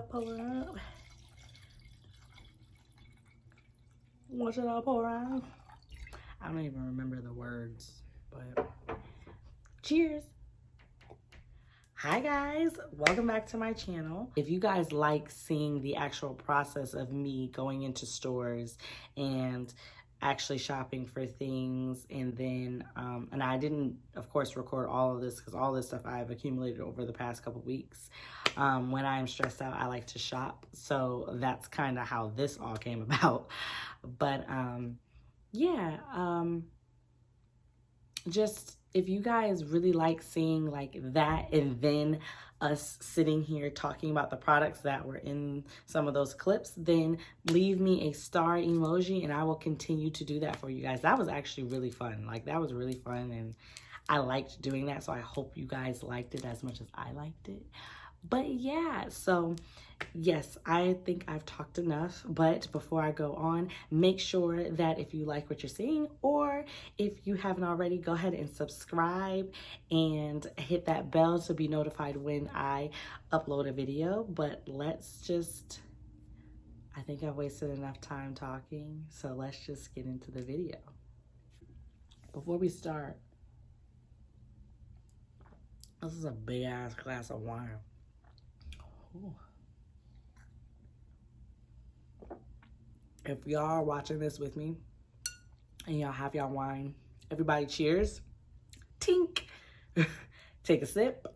pull it up. What should I pour out? I don't even remember the words, but cheers. Hi guys, welcome back to my channel. If you guys like seeing the actual process of me going into stores and actually shopping for things, and then and I didn't of course record all of this because all this stuff I've accumulated over the past couple weeks. When I'm stressed out, I like to shop, so that's kind of how this all came about. But yeah, just if you guys really like seeing like that, and then us sitting here talking about the products that were in some of those clips, then leave me a star emoji and I will continue to do that for you guys. That was actually really fun. Like, that was really fun and I liked doing that, so I hope you guys liked it as much as I liked it. But yeah, so yes, I think I've talked enough, but before I go on, make sure that if you like what you're seeing, or if you haven't already, go ahead and subscribe and hit that bell to be notified when I upload a video. But let's just, I think I've wasted enough time talking, so let's just get into the video. Before we start, this is a big ass glass of wine. Ooh. If y'all are watching this with me and y'all have y'all wine, everybody cheers. Tink. Take a sip.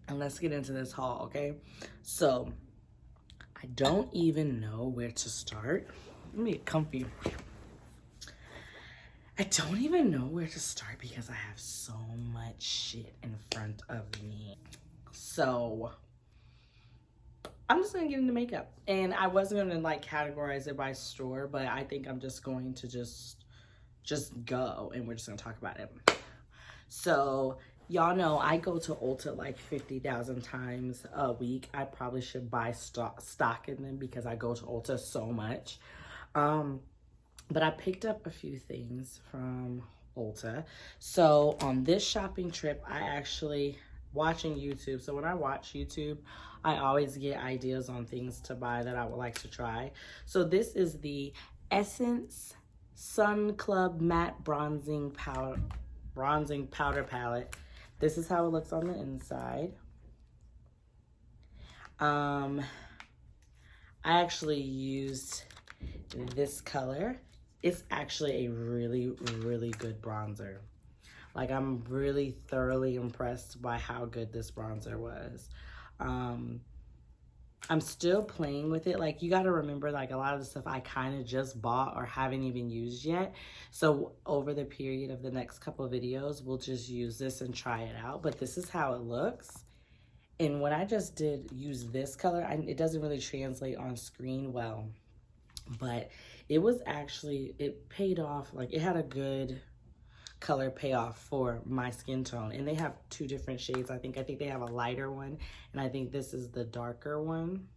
And let's get into this haul, okay? So, I don't even know where to start. Let me get comfy. I don't even know where to start because I have so much shit in front of me. So, I'm just gonna get into makeup. And I wasn't gonna like categorize it by store, but I think I'm just going to just go and we're just gonna talk about it. So, y'all know I go to Ulta like 50,000 times a week. I probably should buy stock in them because I go to Ulta so much. But I picked up a few things from Ulta. So on this shopping trip, I actually, watching YouTube. So when I watch YouTube, I always get ideas on things to buy that I would like to try. So this is the Essence Sun Club Matte Bronzing Powder Palette. This is how it looks on the inside. I actually used this color. It's actually a really, really good bronzer. Like, I'm really thoroughly impressed by how good this bronzer was. I'm still playing with it. Like, you got to remember, like, a lot of the stuff I kind of just bought or haven't even used yet. So over the period of the next couple of videos, we'll just use this and try it out. But this is how it looks. And when I just did use this color, it doesn't really translate on screen well. But it was actually, it paid off. Like, it had a good color payoff for my skin tone. And they have two different shades. I think they have a lighter one, and I think this is the darker one.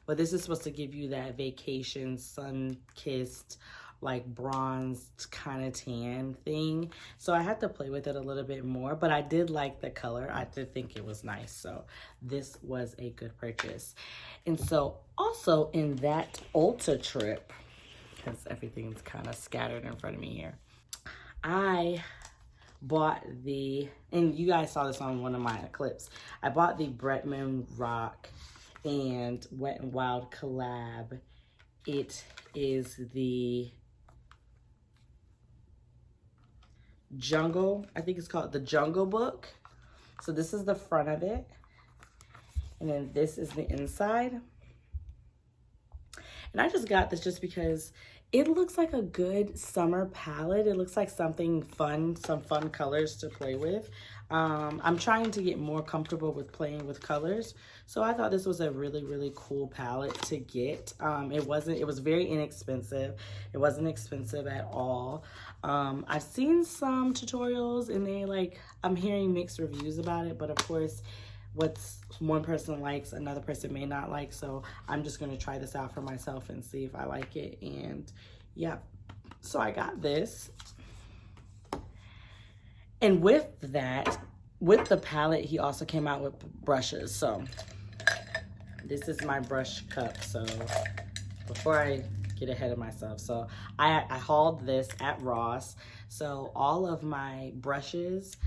But this is supposed to give you that vacation, sun-kissed, like bronzed kind of tan thing. So I had to play with it a little bit more, but I did like the color. I did think it was nice. So this was a good purchase. And so also in that Ulta trip, because everything's kind of scattered in front of me here, I bought the, and you guys saw this on one of my clips, I bought the Bretman Rock and Wet n Wild collab. It is the Jungle, I think it's called the Jungle Book. So this is the front of it, and then this is the inside. And I just got this just because it looks like a good summer palette. It looks like something fun, some fun colors to play with. I'm trying to get more comfortable with playing with colors. So I thought this was a really, really cool palette to get. It was very inexpensive. It wasn't expensive at all. I've seen some tutorials and I'm hearing mixed reviews about it, but of course, what's one person likes, another person may not like. So I'm just gonna try this out for myself and see if I like it. And yeah, so I got this. And with that, with the palette, he also came out with brushes. So this is my brush cup. So before I get ahead of myself, so I hauled this at Ross. So all of my brushes,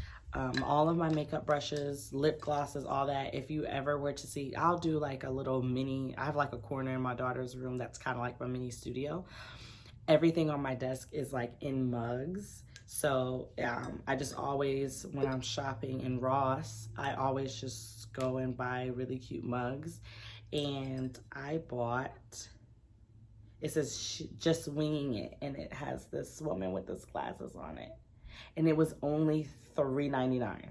all of my makeup brushes, lip glosses, all that, if you ever were to see, I'll do like a little mini, I have like a corner in my daughter's room that's kind of like my mini studio. Everything on my desk is like in mugs. So I just always, when I'm shopping in Ross, I always just go and buy really cute mugs. And I bought, it says just winging it, and it has this woman with this glasses on it, and it was only $3.99.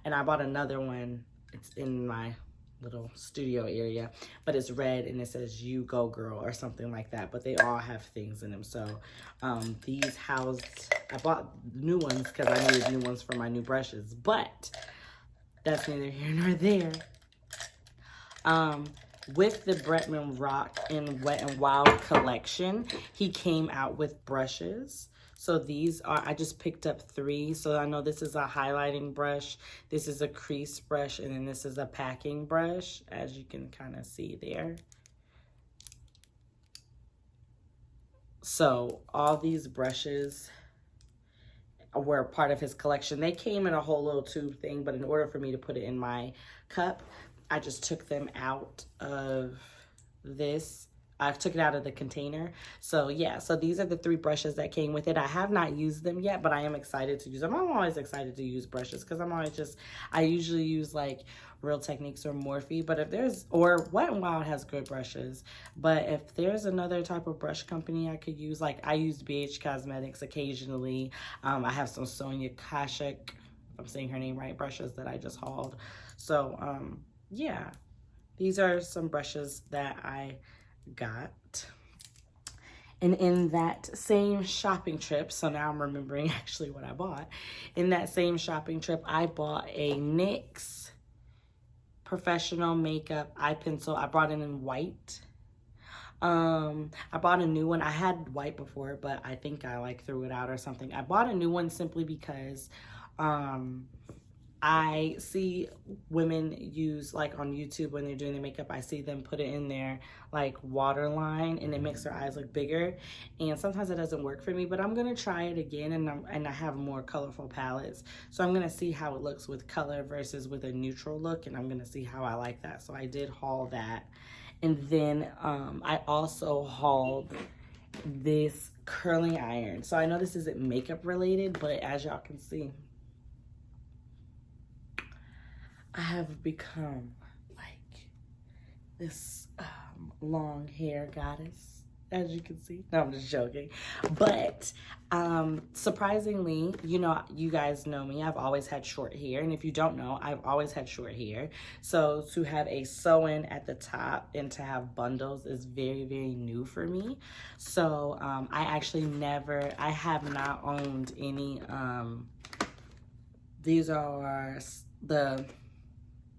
And I bought another one. It's in my little studio area, but it's red and it says "You Go Girl" or something like that. But they all have things in them. So these housed, I bought new ones because I needed new ones for my new brushes, but that's neither here nor there. With the Bretman Rock in Wet n Wild collection, he came out with brushes. So these are, I just picked up 3. So I know this is a highlighting brush, this is a crease brush, and then this is a packing brush, as you can kind of see there. So all these brushes were part of his collection. They came in a whole little tube thing, but in order for me to put it in my cup, I just took them out of this. I took it out of the container. So yeah, so these are the 3 brushes that came with it. I have not used them yet, but I am excited to use them. I'm always excited to use brushes because I'm always just, I usually use like Real Techniques or Morphe, but if there's, or Wet n Wild has good brushes, but if there's another type of brush company I could use, like I use BH Cosmetics occasionally. I have some Sonia Kashuk, if I'm saying her name right, brushes that I just hauled. So yeah, these are some brushes that I got. And in that same shopping trip, so now I'm remembering actually what I bought. In that same shopping trip, I bought a NYX Professional Makeup eye pencil. I brought it in white. I bought a new one. I had white before, but I think I like threw it out or something. I bought a new one simply because I see women use, like on YouTube when they're doing their makeup, I see them put it in their like waterline and it makes their eyes look bigger. And sometimes it doesn't work for me, but I'm gonna try it again, and I have more colorful palettes. So I'm gonna see how it looks with color versus with a neutral look, and I'm gonna see how I like that. So I did haul that. And then I also hauled this curling iron. So I know this isn't makeup related, but as y'all can see, I have become like this long hair goddess, as you can see. No, I'm just joking. But surprisingly, you know, you guys know me. I've always had short hair. And if you don't know, I've always had short hair. So to have a sew-in at the top and to have bundles is very, very new for me. So I actually I have not owned any, these are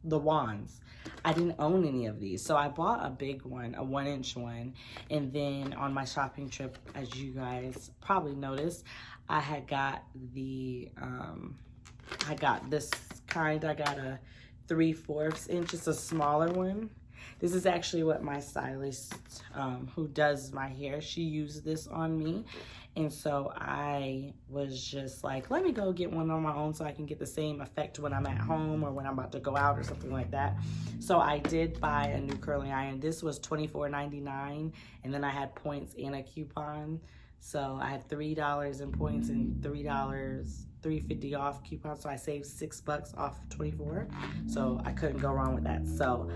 the wands. I didn't own any of these, so I bought a big one, a 1-inch one. And then on my shopping trip, as you guys probably noticed, I had got the I got this kind. I got a 3/4 inch. It's a smaller one. This is actually what my stylist who does my hair, she used this on me. And so I was just like, let me go get one on my own so I can get the same effect when I'm at home or when I'm about to go out or something like that. So I did buy a new curling iron. This was $24.99, and then I had points and a coupon. So I had $3 in points and $3.50 off coupon. So I saved $6 off of 24. So I couldn't go wrong with that. So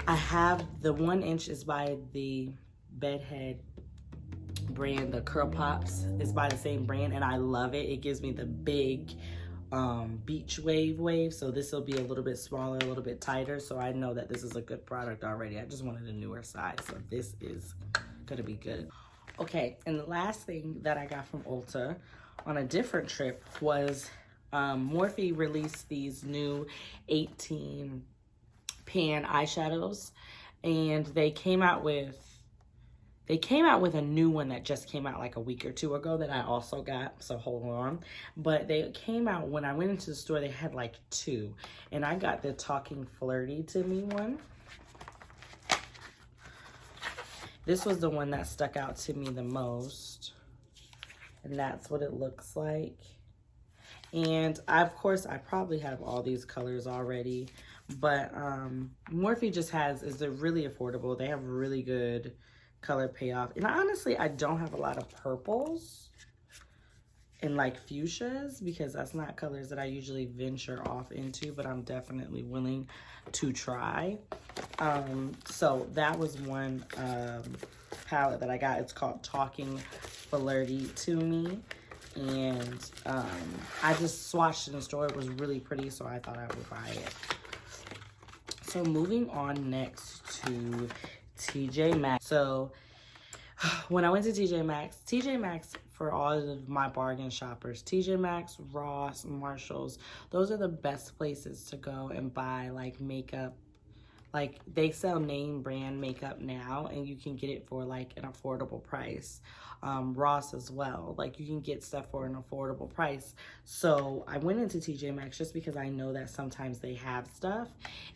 I have the 1-inch is by the Bedhead brand. The Curl Pops is by the same brand, and I love it. It gives me the big beach wave. So this will be a little bit smaller, a little bit tighter. So I know that this is a good product already. I just wanted a newer size. So this is gonna be good. Okay, and the last thing that I got from Ulta on a different trip was Morphe released these new 18 pan eyeshadows, and they came out with They came out with a new one that just came out like a week or two ago that I also got, so hold on. But they came out, when I went into the store, they had like 2. And I got the Talking Flirty to Me one. This was the one that stuck out to me the most. And that's what it looks like. And of course, I probably have all these colors already. But Morphe just is they're really affordable. They have really good color payoff. And honestly, I don't have a lot of purples and like fuchsias because that's not colors that I usually venture off into, but I'm definitely willing to try. So that was one palette that I got. It's called Talking Flirty to Me. And I just swatched it in the store. It was really pretty, so I thought I would buy it. So moving on next to TJ Maxx. So when I went to TJ Maxx for all of my bargain shoppers, TJ Maxx, Ross, Marshalls, those are the best places to go and buy like makeup. Like they sell name brand makeup now and you can get it for like an affordable price. Ross as well, like you can get stuff for an affordable price. So I went into TJ Maxx just because I know that sometimes they have stuff,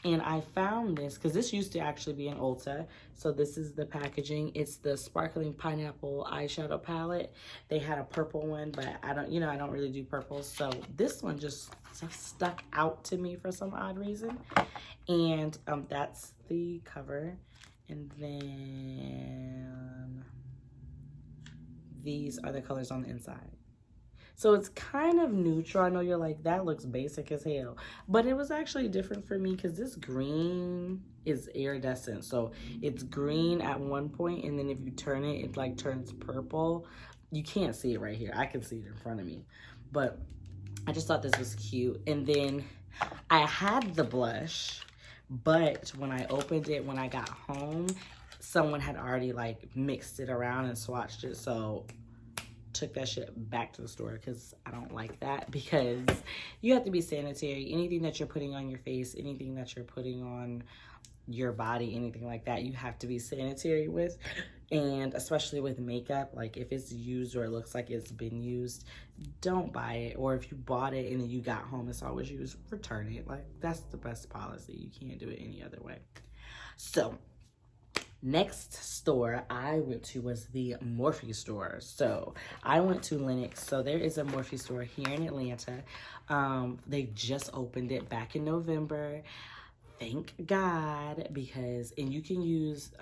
and I found this because this used to actually be an Ulta. So this is the packaging. It's the Sparkling Pineapple eyeshadow palette. They had a purple one, but I don't really do purples, so this one just stuck out to me for some odd reason. And that's the cover, and then these are the colors on the inside. So it's kind of neutral. I know you're like, that looks basic as hell, but it was actually different for me because this green is iridescent. So it's green at one point, and then if you turn it, it like turns purple. You can't see it right here. I can see it in front of me, but I just thought this was cute. And then I had the blush, but when I opened it, when I got home, someone had already like mixed it around and swatched it, so took that shit back to the store because I don't like that, because you have to be sanitary. Anything that you're putting on your face, anything that you're putting on your body, anything like that, you have to be sanitary with. And especially with makeup, like if it's used or it looks like it's been used, don't buy it. Or if you bought it and then you got home, it's always used, return it. Like that's the best policy. You can't do it any other way. So next store I went to was the Morphe store. So I went to Lenox. So there is a Morphe store here in Atlanta. They just opened it back in November. Thank God, because, and you can use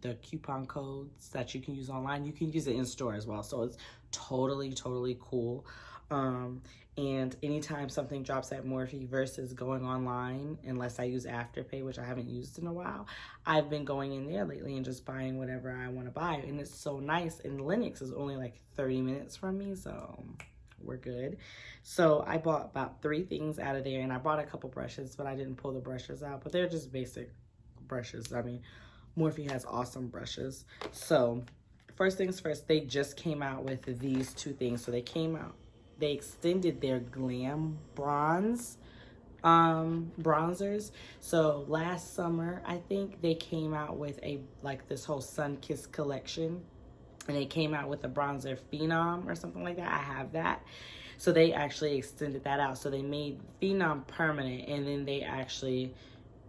the coupon codes that you can use online. You can use it in store as well. So it's totally, totally cool. And anytime something drops at Morphe versus going online, unless I use Afterpay, which I haven't used in a while, I've been going in there lately and just buying whatever I want to buy. And it's so nice. And Lenox is only like 30 minutes from me, so we're good. So I bought about 3 things out of there, and I bought a couple brushes, but I didn't pull the brushes out. But they're just basic brushes. I mean, Morphe has awesome brushes. So first things first, they just came out with these 2 things. So they extended their Glam Bronze bronzers. So last summer, I think they came out with this whole Sun Kiss collection, and they came out with a bronzer Phenom or something like that. I have that. So they actually extended that out. So they made Phenom permanent, and then they actually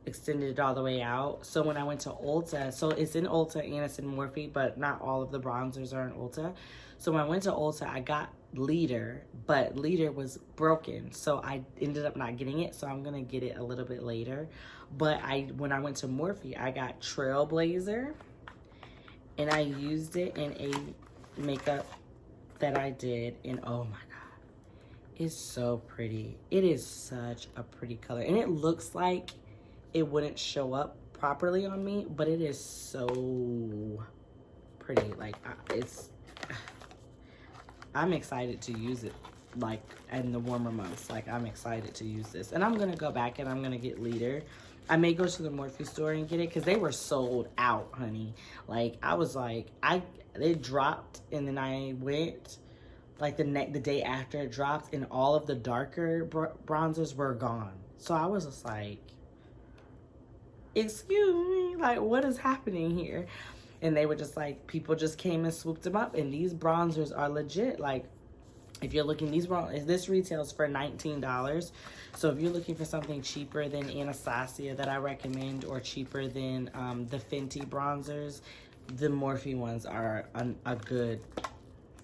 extended it all the way out. So when I went to Ulta, so it's in Ulta and it's in Morphe, but not all of the bronzers are in Ulta. So when I went to Ulta, I got Leader, but Leader was broken, so I ended up not getting it. So I'm gonna get it a little bit later. But when I went to Morphe, I got Trailblazer, and I used it in a makeup that I did, and oh my god, it's so pretty. It is such a pretty color, and it looks like it wouldn't show up properly on me, but it is so pretty. Like I'm excited to use it, like in the warmer months. Like I'm excited to use this, and I'm gonna go back and I'm gonna get Leader. I may go to the Morphe store and get it because they were sold out, honey. Like I was like, they dropped, and then I went like the day after it dropped, and all of the darker bronzers were gone. So I was just like, excuse me, like what is happening here? And they were just like, people just came and swooped them up. And these bronzers are legit. Like, if you're looking, this retails for $19. So if you're looking for something cheaper than Anastasia that I recommend, or cheaper than the Fenty bronzers, the Morphe ones are a good,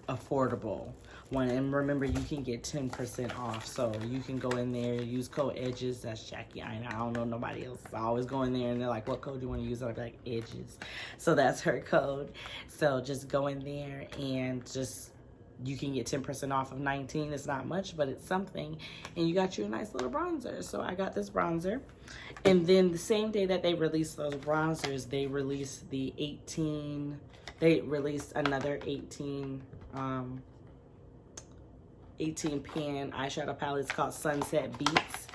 affordable one. And remember, you can get 10% off. So you can go in there, use code EDGES. That's Jackie. I don't know nobody else. I always go in there and they're like, what code do you want to use? I'll be like, EDGES. So that's her code. So just go in there and just, you can get 10% off of 19. It's not much, but it's something. And you got you a nice little bronzer. So I got this bronzer. And then the same day that they released those bronzers, they released the 18, they released another 18 pan eyeshadow palette. It's called Sunset Beats.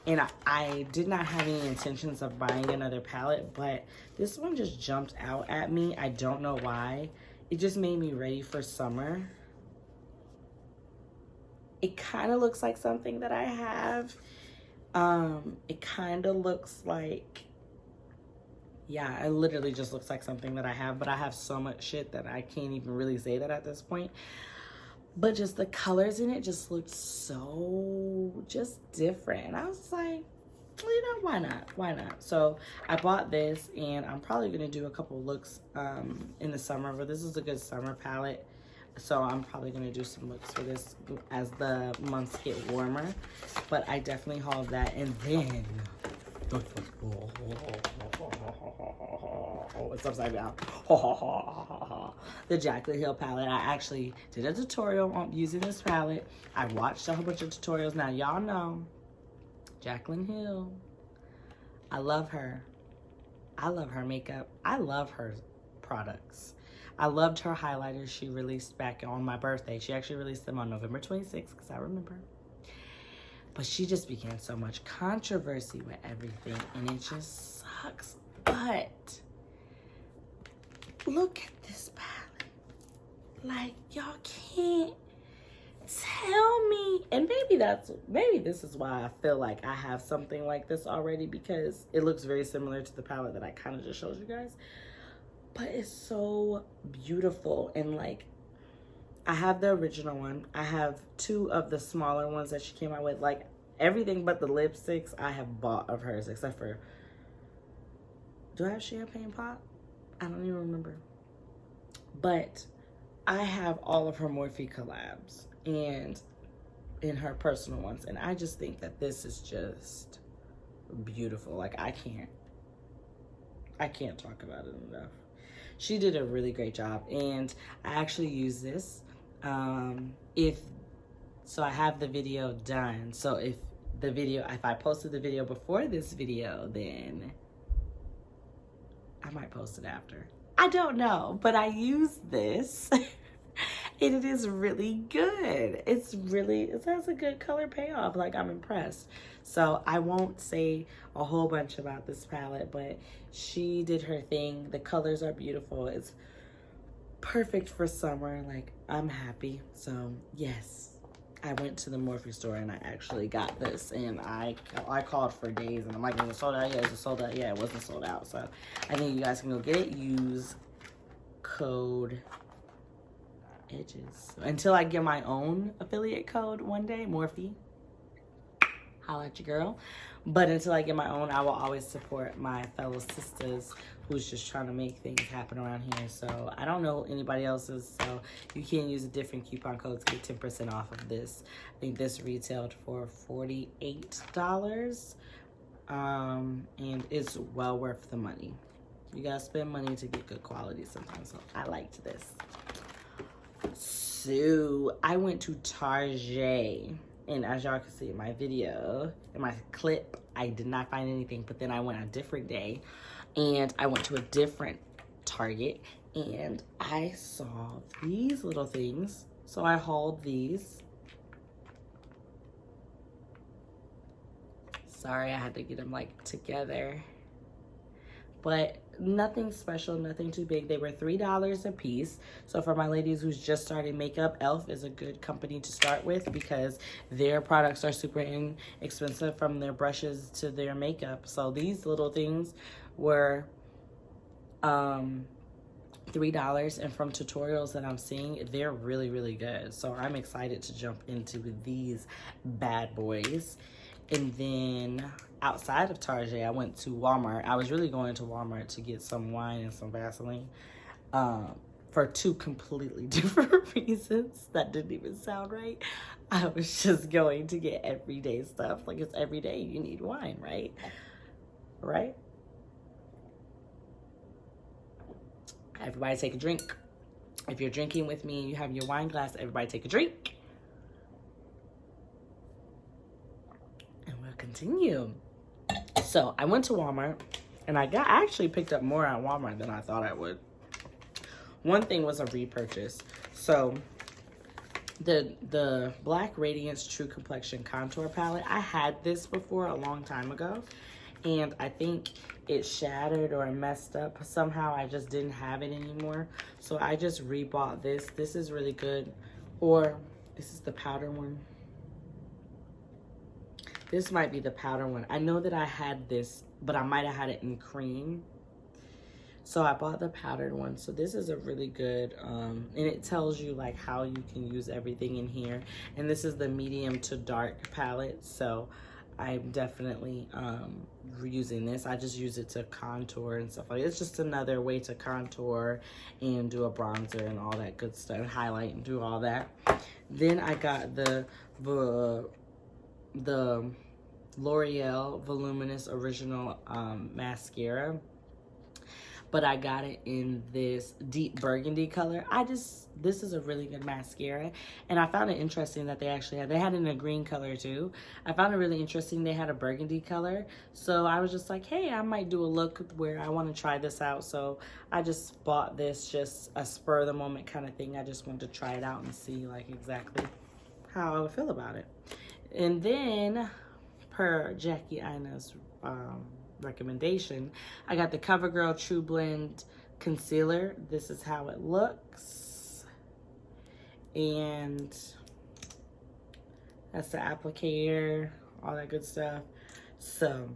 And I did not have any intentions of buying another palette, but this one just jumped out at me. I don't know why. It just made me ready for summer. It kind of looks like something that I have. It kind of looks like, yeah, it literally just looks like something that I have, but I have so much shit that I can't even really say that at this point. But just the colors in it just looked so just different. And I was like, you know, why not? Why not? So I bought this, and I'm probably going to do a couple looks in the summer, but this is a good summer palette. So I'm probably going to do some looks for this as the months get warmer. But I definitely hauled that. And then, it's upside down. The Jaclyn Hill palette. I actually did a tutorial on using this palette. I watched a whole bunch of tutorials. Now, y'all know Jaclyn Hill. I love her. I love her makeup. I love her products. I loved her highlighters she released back on my birthday. She actually released them on November 26th, because I remember. But she just began so much controversy with everything, and it just sucks. But look at this palette. Like, y'all can't tell me. And maybe this is why I feel like I have something like this already, because it looks very similar to the palette that I kind of just showed you guys. But it's so beautiful. And like, I have the original one. I have two of the smaller ones that she came out with. Like, everything but the lipsticks I have bought of hers, except for, do I have Champagne Pop? I don't even remember. But I have all of her Morphe collabs and in her personal ones. And I just think that this is just beautiful. Like, I can't talk about it enough. She did a really great job, and I actually use this. If I have the video done. So if I posted the video before this video, then I might post it after. I don't know, but I use this. And it is really good. It has a good color payoff. Like, I'm impressed. So I won't say a whole bunch about this palette, but she did her thing. The colors are beautiful. It's perfect for summer. Like, I'm happy. So yes, I went to the Morphe store and I actually got this, and I called for days, and I'm like, is it sold out? Yeah, is it sold out? Yeah, it wasn't sold out. So I think you guys can go get it. Use code EDGES. Until I get my own affiliate code one day, Morphe, holla at your girl. But until I get my own, I will always support my fellow sisters who's just trying to make things happen around here. So I don't know anybody else's, so you can use a different coupon code to get 10% off of this. I think this retailed for $48, and it's well worth the money. You gotta spend money to get good quality sometimes, so I liked this. So I went to Target, and as y'all can see in my video, in my clip, I did not find anything. But then I went a different day, and I went to a different Target, and I saw these little things. So I hauled these. Sorry, I had to get them like together. But nothing special, nothing too big. They were $3 a piece. So for my ladies who's just starting makeup, e.l.f. is a good company to start with, because their products are super inexpensive, from their brushes to their makeup. So these little things were $3, and from tutorials that I'm seeing, they're really, really good. So I'm excited to jump into these bad boys. And then outside of Target, I went to Walmart. I was really going to Walmart to get some wine and some Vaseline for two completely different reasons. That didn't even sound right. I was just going to get everyday stuff. Like, it's every day you need wine, right? Right? Everybody take a drink. If you're drinking with me and you have your wine glass, everybody take a drink. And we'll continue. So I went to Walmart, and I actually picked up more at Walmart than I thought I would. One thing was a repurchase. So the Black Radiance True Complexion Contour Palette, I had this before a long time ago, and I think it shattered or messed up. Somehow I just didn't have it anymore. So I just rebought this. This is really good. Or this is the powder one. This might be the powder one. I know that I had this, but I might have had it in cream. So I bought the powdered one. So this is a really good, and it tells you like how you can use everything in here. And this is the medium to dark palette. So I'm definitely reusing this. I just use it to contour and stuff like that. It's just another way to contour and do a bronzer and all that good stuff, highlight and do all that. Then I got the L'Oreal Voluminous Original Mascara, but I got it in this deep burgundy color. This is a really good mascara, and I found it interesting that they had it in a green color too. I found it really interesting they had a burgundy color, so I was just like, hey, I might do a look where I want to try this out. So I just bought this, just a spur of the moment kind of thing. I just wanted to try it out and see like exactly how I would feel about it. And then, per Jackie Ina's recommendation, I got the CoverGirl True Blend Concealer. This is how it looks. And that's the applicator, all that good stuff. So,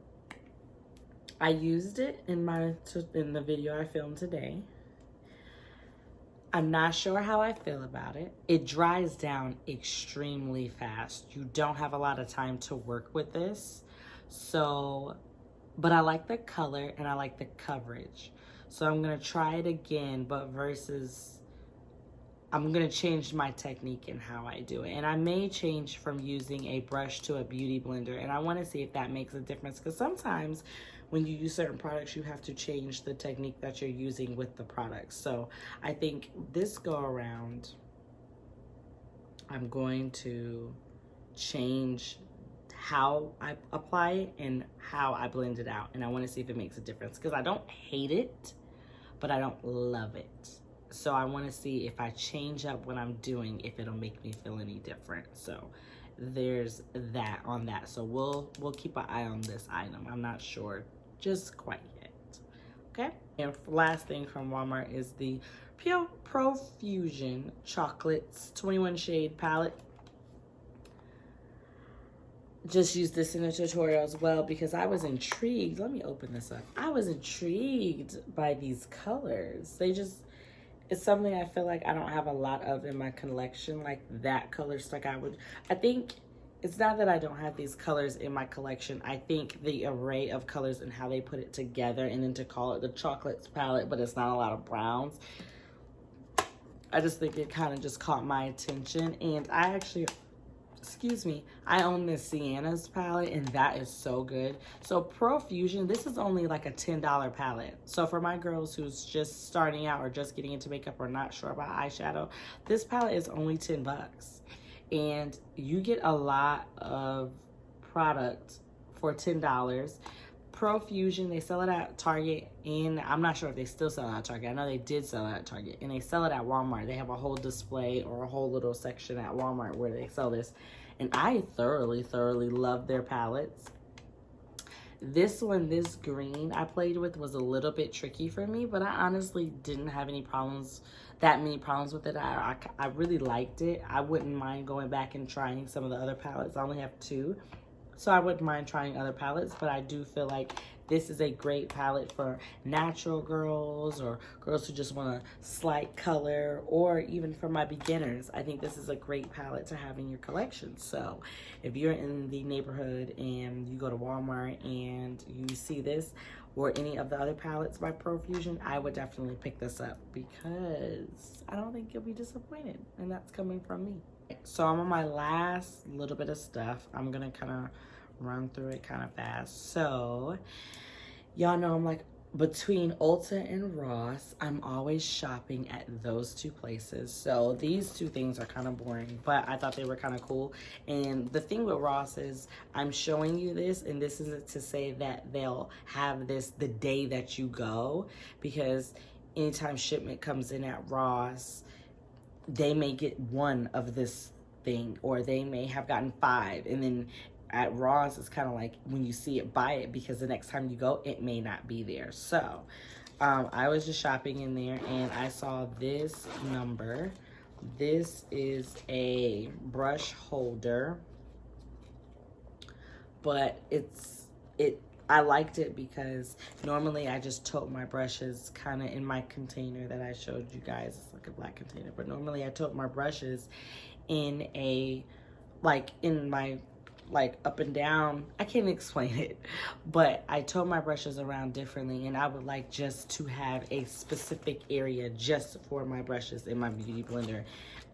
I used it in the video I filmed today. I'm not sure how I feel about it. It dries down extremely fast. You don't have a lot of time to work with this. So, but I like the color and I like the coverage. So I'm gonna try it again, but I'm gonna change my technique in how I do it. And I may change from using a brush to a beauty blender. And I wanna see if that makes a difference, because sometimes when you use certain products, you have to change the technique that you're using with the products. So I think this go around, I'm going to change how I apply it and how I blend it out. And I want to see if it makes a difference, because I don't hate it, but I don't love it. So I want to see if I change up what I'm doing, if it'll make me feel any different. So there's that on that. So we'll keep an eye on this item. I'm not sure just quite yet. Okay. And last thing from Walmart is the Pure Profusion Chocolates 21 Shade Palette. Just used this in a tutorial as well because I was intrigued. Let me open this up. I was intrigued by these colors. It's something I feel like I don't have a lot of in my collection, like that color stuck out. I think it's not that I don't have these colors in my collection. I think the array of colors and how they put it together, and then to call it the chocolates palette, but it's not a lot of browns. I just think it kind of just caught my attention. And I actually, I own this Sienna's palette, and that is so good. So Profusion, this is only like a $10 palette. So for my girls who's just starting out or just getting into makeup or not sure about eyeshadow, this palette is only 10 bucks. And you get a lot of product for $10. Profusion, they sell it at Target, and I'm not sure if they still sell it at Target. I know they did sell it at Target, and they sell it at Walmart. They have a whole display or a whole little section at Walmart where they sell this. And I thoroughly love their palettes. This one, this green I played with, was a little bit tricky for me, but I honestly didn't have that many problems with it. I really liked it. I wouldn't mind going back and trying some of the other palettes. I only have 2. So I wouldn't mind trying other palettes, but I do feel like this is a great palette for natural girls or girls who just want a slight color, or even for my beginners. I think this is a great palette to have in your collection. So if you're in the neighborhood and you go to Walmart and you see this or any of the other palettes by Profusion, I would definitely pick this up because I don't think you'll be disappointed, and that's coming from me. So I'm on my last little bit of stuff. I'm gonna kind of run through it kind of fast. So y'all know I'm like between Ulta and Ross, I'm always shopping at those two places. So these two things are kind of boring, but I thought they were kind of cool. And the thing with Ross is I'm showing you this, and this isn't to say that they'll have this the day that you go, because anytime shipment comes in at Ross, they may get one of this thing, or they may have gotten 5, and then at Ross, it's kind of like when you see it, buy it, because the next time you go, it may not be there. So I was just shopping in there, and I saw this number. This is a brush holder, but I liked it because normally I just tote my brushes kind of in my container that I showed you guys. It's like a black container, but normally I tote my brushes in a, like in my, like up and down, I can't explain it, but I tote my brushes around differently, and I would like just to have a specific area just for my brushes in my beauty blender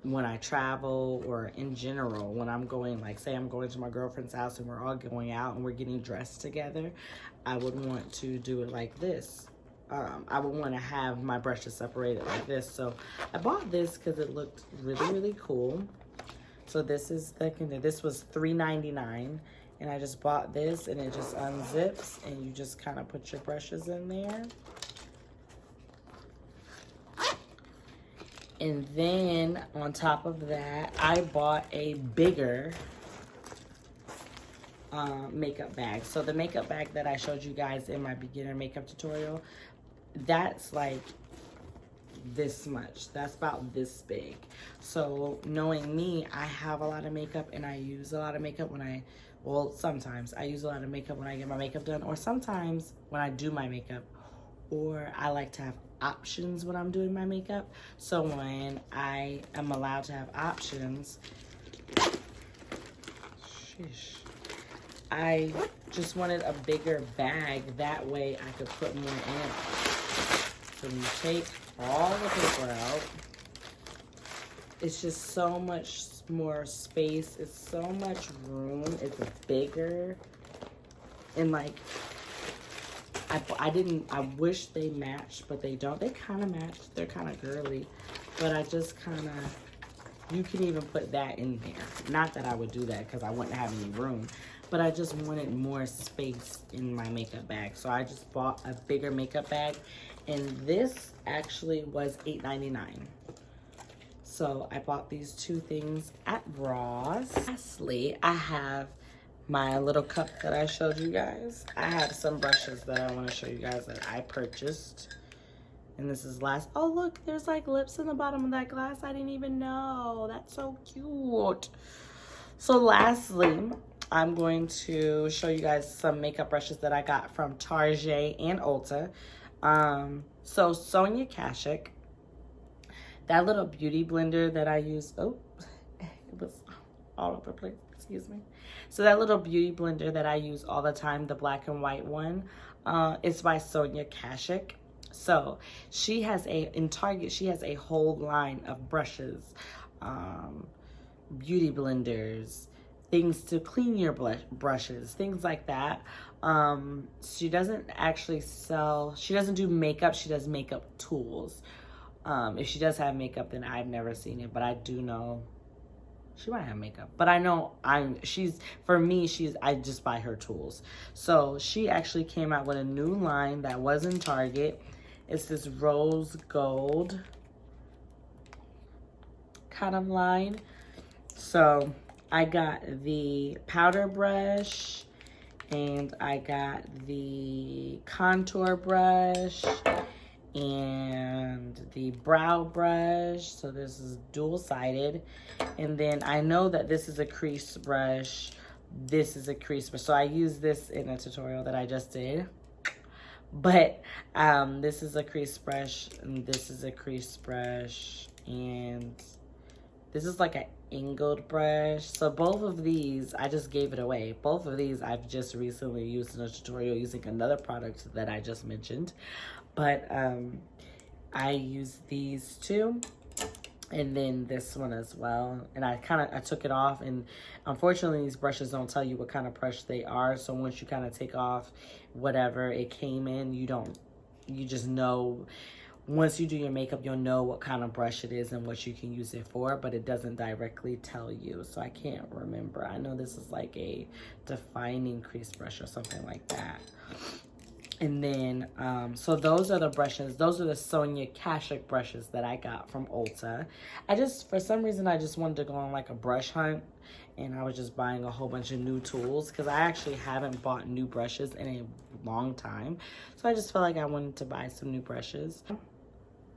when I travel, or in general when I'm going, like say I'm going to my girlfriend's house and we're all going out and we're getting dressed together. I would want to do it like this. I would want to have my brushes separated like this. So I bought this because it looked really cool. So this is this was $3.99, and I just bought this, and it just unzips and you just kind of put your brushes in there. And then on top of that, I bought a bigger makeup bag. So the makeup bag that I showed you guys in my beginner makeup tutorial, that's like this much. That's about this big. So knowing me, I have a lot of makeup, and I use a lot of makeup when well, sometimes I use a lot of makeup when I get my makeup done, or sometimes when I do my makeup, or I like to have options when I'm doing my makeup. So when I am allowed to have options, I just wanted a bigger bag. That way I could put more in it. So you take all the paper out. It's just so much more space. It's so much room. It's bigger. And like, I wish they matched, but they don't. They kind of match. They're kind of girly. But I just kind of, you can even put that in there. Not that I would do that because I wouldn't have any room. But I just wanted more space in my makeup bag. So I just bought a bigger makeup bag. And this actually was $8.99. So I bought these two things at Ross. Lastly, I have my little cup that I showed you guys. I have some brushes that I want to show you guys that I purchased. And this is last. Oh, look, there's like lips in the bottom of that glass. I didn't even know. That's so cute. So lastly, I'm going to show you guys some makeup brushes that I got from Target and Ulta. So Sonia Kashuk, that little beauty blender that I use, oh, it was all over the place, excuse me. So that little beauty blender that I use all the time, the black and white one, is by Sonia Kashuk. So she has in Target, she has a whole line of brushes, beauty blenders, things to clean your brushes, things like that. She doesn't actually sell, she doesn't do makeup, she does makeup tools. If she does have makeup, then I've never seen it, but I do know she might have makeup. But I know I just buy her tools. So she actually came out with a new line that was in Target. It's this rose gold kind of line. So I got the powder brush, and I got the contour brush and the brow brush. So this is dual-sided. And then I know that this is a crease brush, this is a crease brush. So I used this in a tutorial that I just did. But this is a crease brush, and this is a crease brush, and this is like an angled brush. So both of these, I just gave it away. Both of these I've just recently used in a tutorial using another product that I just mentioned. But I use these two, and then this one as well. And I took it off, and unfortunately these brushes don't tell you what kind of brush they are. So once you kind of take off whatever it came in, you just know. Once you do your makeup, you'll know what kind of brush it is and what you can use it for, but it doesn't directly tell you. So I can't remember. I know this is like a defining crease brush or something like that. And then, so those are the brushes. Those are the Sonia Kashuk brushes that I got from Ulta. For some reason, I just wanted to go on like a brush hunt. And I was just buying a whole bunch of new tools because I actually haven't bought new brushes in a long time. So I just felt like I wanted to buy some new brushes.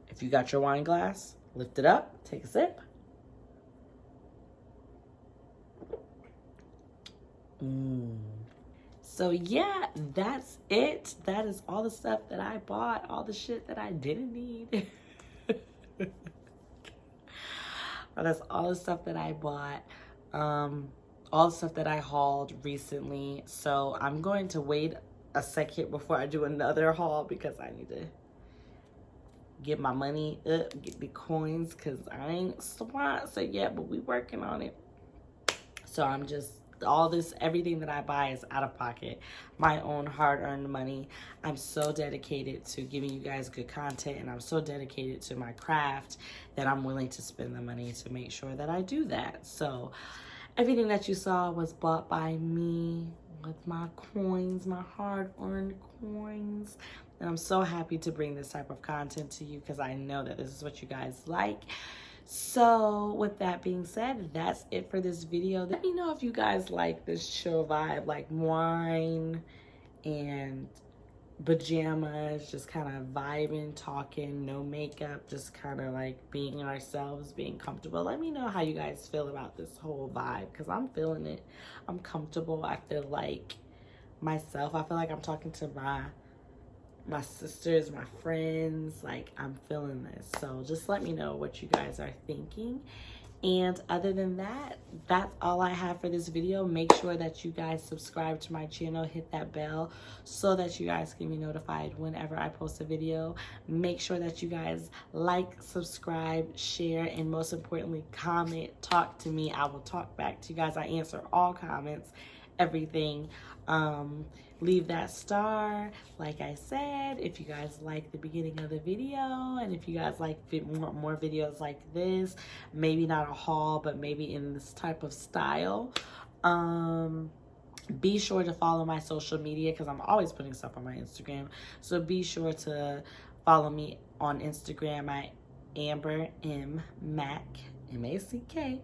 If you got your wine glass, lift it up, take a sip. So yeah, that's it. That is all the stuff that I bought, all the shit that I didn't need. That's all the stuff that I bought. All the stuff that I hauled recently. So I'm going to wait a second before I do another haul because I need to get my money up, get the coins, because I ain't sponsored yet, but we working on it. So I'm just, everything that I buy is out of pocket, my own hard-earned money. I'm so dedicated to giving you guys good content, and I'm so dedicated to my craft that I'm willing to spend the money to make sure that I do that. So everything that you saw was bought by me with my coins, my hard-earned coins. And I'm so happy to bring this type of content to you because I know that this is what you guys like. So with that being said, that's it for this video. Let me know if you guys like this chill vibe, like wine and pajamas, just kind of vibing, talking, no makeup, just kind of like being ourselves, being comfortable. Let me know how you guys feel about this whole vibe because I'm feeling it. I'm comfortable. I feel like myself. I feel like I'm talking to my sisters, my friends. Like, I'm feeling this. So just let me know what you guys are thinking. And other than that, that's all I have for this video. Make sure that you guys subscribe to my channel, hit that bell so that you guys can be notified whenever I post a video. Make sure that you guys like, subscribe, share, and most importantly, comment, talk to me. I will talk back to you guys. I answer all comments, everything. Leave that star, like I said, if you guys like the beginning of the video, and if you guys like more videos like this, maybe not a haul, but maybe in this type of style. Be sure to follow my social media because I'm always putting stuff on my Instagram. So be sure to follow me on Instagram at Amber M Mack, M-A-C-K.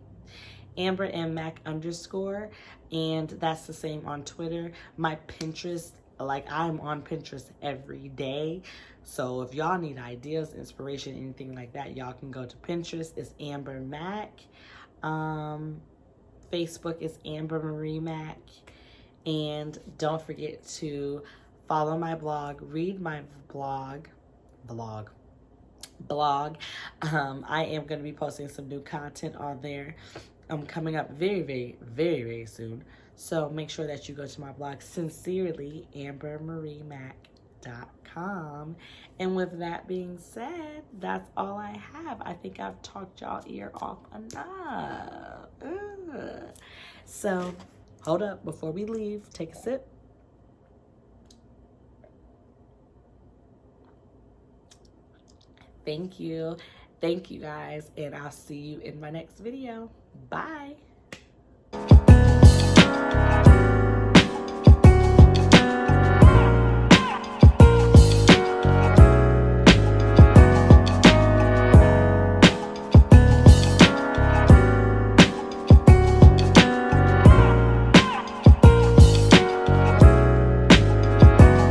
Amber M Mack _, and that's the same on Twitter. My Pinterest, like, I'm on Pinterest every day. So if y'all need ideas, inspiration, anything like that, y'all can go to Pinterest. It's Amber Mack. Facebook is Amber Marie Mack. And don't forget to follow my blog, read my blog. I am going to be posting some new content on there. Coming up very, very, very, very soon. So make sure that you go to my blog, sincerely, ambermariemack.com. And with that being said, that's all I have. I think I've talked y'all ear off enough. So hold up before we leave. Take a sip. Thank you. Thank you guys, and I'll see you in my next video. Bye.